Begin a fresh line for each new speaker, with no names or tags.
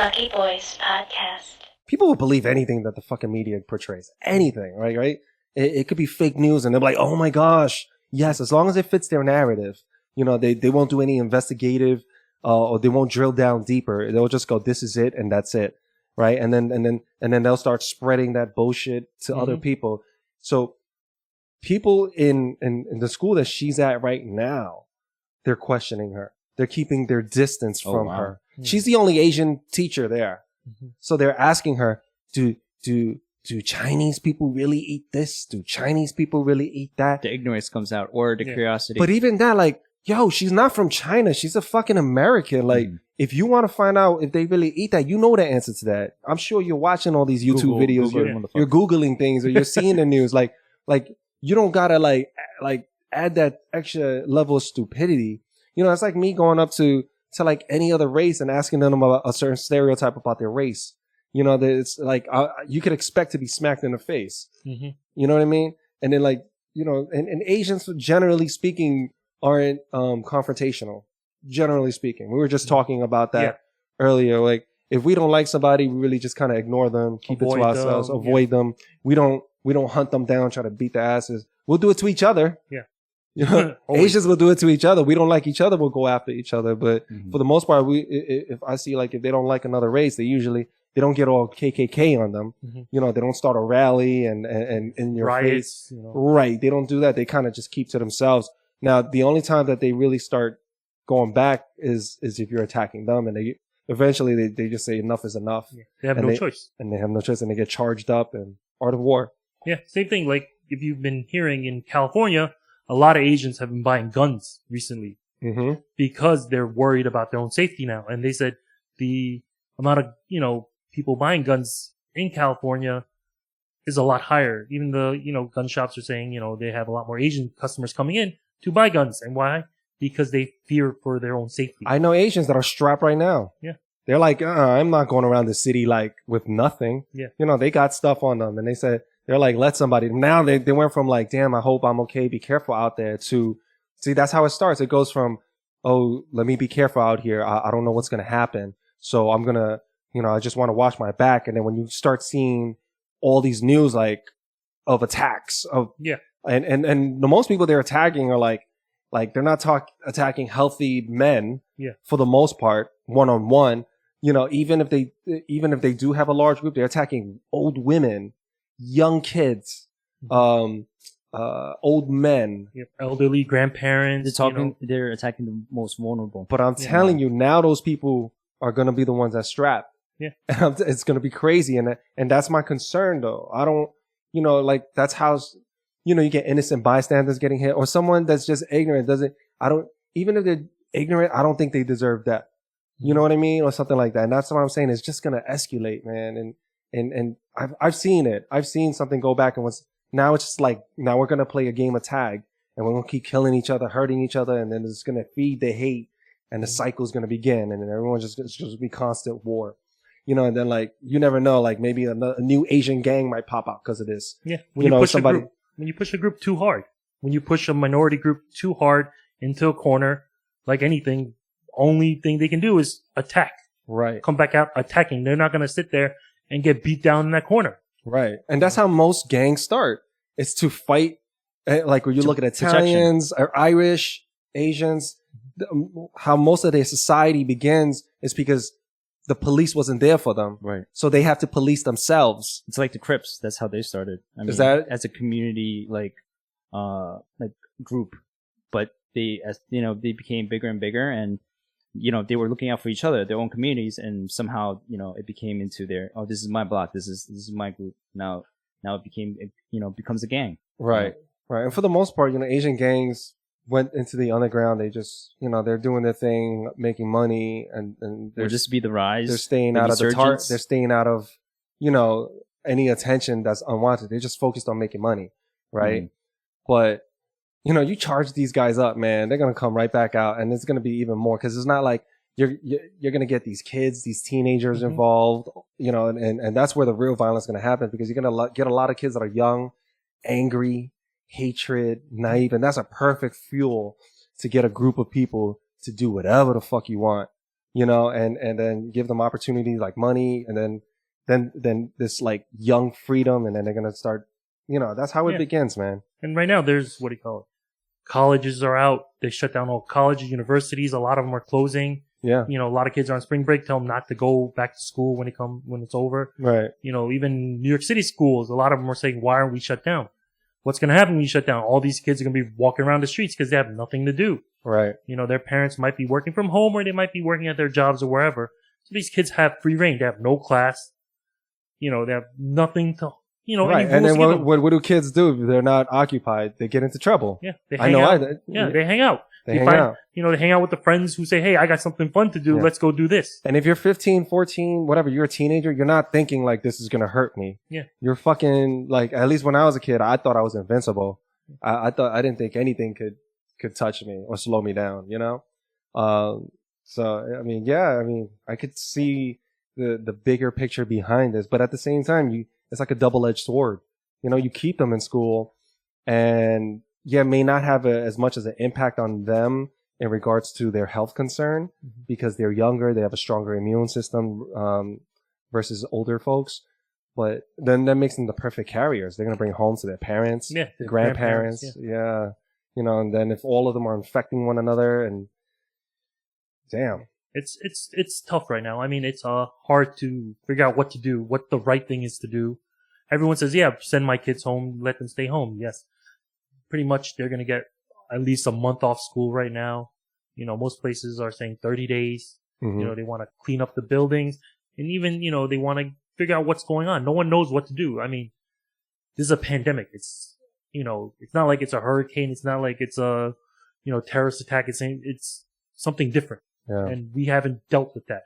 Lucky Boys Podcast.
People will believe anything that the fucking media portrays. Anything, right? It could be fake news and they're like, oh my gosh. Yes, as long as it fits their narrative. You know, they won't do any investigative, or they won't drill down deeper. They'll just go, this is it and that's it. Right. And then they'll start spreading that bullshit to other people. So people in the school that she's at right now, they're questioning her. They're keeping their distance from her. She's the only Asian teacher there. So they're asking her, do Chinese people really eat this? Do Chinese people really eat that?
The ignorance comes out, or the curiosity.
But even that, like, yo, she's not from China. She's a fucking American. Like, if you want to find out if they really eat that, you know the answer to that. I'm sure you're watching all these YouTube videos. You're Googling things or you're seeing the news. Like you don't gotta like add that extra level of stupidity. You know, it's like me going up to like any other race and asking them about a certain stereotype about their race. You know, that it's like, you could expect to be smacked in the face. You know what I mean? And then like, you know, and Asians, generally speaking, aren't confrontational. Generally speaking, we were just talking about that earlier. Like, if we don't like somebody, we really just kind of ignore them, keep it to ourselves, avoid them. We don't hunt them down, try to beat their asses. We'll do it to each other. You know, Asians will do it to each other. We don't like each other, we'll go after each other. But for the most part, if I see like if they don't like another race, they don't get all KKK on them. You know, they don't start a rally and in your
riots,
face.
You know.
Right. They don't do that. They kind of just keep to themselves. Now, the only time that they really start going back is if you're attacking them, and they eventually they just say enough is enough.
They have no choice.
And they have no choice, and they get charged up and art of war.
Yeah, same thing. Like if you've been hearing in California, a lot of Asians have been buying guns recently because they're worried about their own safety now. And they said the amount of, you know, people buying guns in California is a lot higher. Even the, you know, gun shops are saying, you know, they have a lot more Asian customers coming in to buy guns. And why? Because they fear for their own safety.
I know Asians that are strapped right now.
Yeah.
They're like, I'm not going around the city like with nothing.
Yeah.
You know, they got stuff on them, and they said, they're like, let somebody. Now they went from like, damn, I hope I'm okay, be careful out there, to, see, that's how it starts. It goes from, oh, let me be careful out here. I don't know what's going to happen. So I'm going to, you know, I just want to watch my back. And then when you start seeing all these news, like, of attacks of, and the most people they're attacking are like they're not attacking healthy men for the most part, one-on-one. You know, even if they do have a large group, they're attacking old women, young kids, old men,
elderly grandparents.
They're attacking the most vulnerable.
But I'm telling you, now those people are going to be the ones that strap.
Yeah.
It's going to be crazy. And that's my concern though. I don't, you know, like that's how, you know, you get innocent bystanders getting hit, or someone that's just ignorant even if they're ignorant, I don't think they deserve death. You know what I mean? Or something like that. And that's what I'm saying. It's just going to escalate, man. And I've seen it. I've seen something go back, and now it's just like, now we're going to play a game of tag, and we're going to keep killing each other, hurting each other. And then it's going to feed the hate, and the cycle's going to begin. And then everyone's just be constant war, you know, and then like, you never know, like maybe a new Asian gang might pop out because of this.
Yeah. When you push a group too hard, when you push a minority group too hard into a corner, like anything, only thing they can do is attack.
Right.
Come back out attacking. They're not going to sit there and get beat down in that corner.
Right. And that's how most gangs start. It's to fight. Like when you look at Italians or Irish, Asians, how most of their society begins is because the police wasn't there for them.
Right.
So they have to police themselves.
It's like the Crips. That's how they started. I mean,
is that
as a community, like group, but they became bigger and bigger, and you know, they were looking out for each other, their own communities, and somehow, you know, it became into their, oh, this is my block, this is my group. Now it became, you know, becomes a gang.
Right. Right. And for the most part, you know, Asian gangs went into the underground. They just, you know, they're doing their thing, making money, and
they're just be the rise.
They're staying out of they're staying out of, you know, any attention that's unwanted. They're just focused on making money. Right. But, you know, you charge these guys up, man, they're going to come right back out, and it's going to be even more, because it's not like you're going to get these kids, these teenagers involved, you know, and that's where the real violence is going to happen, because you're going to get a lot of kids that are young, angry, hatred, naive, and that's a perfect fuel to get a group of people to do whatever the fuck you want. you know, and then give them opportunities like money, and then this like young freedom, and then they're gonna start, you know, that's how it begins, man.
And right now there's, what do you call it? Colleges are out. They shut down all colleges, universities. A lot of them are closing.
Yeah.
You know, a lot of kids are on spring break. Tell them not to go back to school when it's over.
Right.
You know, even New York City schools, a lot of them are saying, why aren't we shut down? What's going to happen when we shut down? All these kids are going to be walking around the streets because they have nothing to do.
Right.
You know, their parents might be working from home or they might be working at their jobs or wherever. So these kids have free reign. They have no class. You know, they have nothing to, you know,
right. And then what do kids do if they're not occupied? They get into trouble.
Yeah. They hang out. They hang out.
They hang out.
You know, they hang out with the friends who say, hey, I got something fun to do. Yeah. Let's go do this.
And if you're 15, 14, whatever, you're a teenager, you're not thinking like this is going to hurt me.
Yeah.
You're fucking like, at least when I was a kid, I thought I was invincible. I didn't think anything could touch me or slow me down, you know? So, I mean, yeah, I mean, I could see the bigger picture behind this, but at the same time, it's like a double-edged sword. You know, you keep them in school and yeah, may not have as much as an impact on them in regards to their health concern because they're younger, they have a stronger immune system, versus older folks. But then that makes them the perfect carriers. They're going to bring home to their parents, grandparents. Yeah. You know, and then if all of them are infecting one another and damn.
It's tough right now. I mean, it's hard to figure out what to do, what the right thing is to do. Everyone says, yeah, send my kids home, let them stay home. Yes. Pretty much they're going to get at least a month off school right now. You know, most places are saying 30 days. You know, they want to clean up the buildings and even, you know, they want to figure out what's going on. No one knows what to do. I mean, this is a pandemic. It's, you know, it's not like it's a hurricane. It's not like it's a, you know, terrorist attack. It's something different.
Yeah.
And we haven't dealt with that.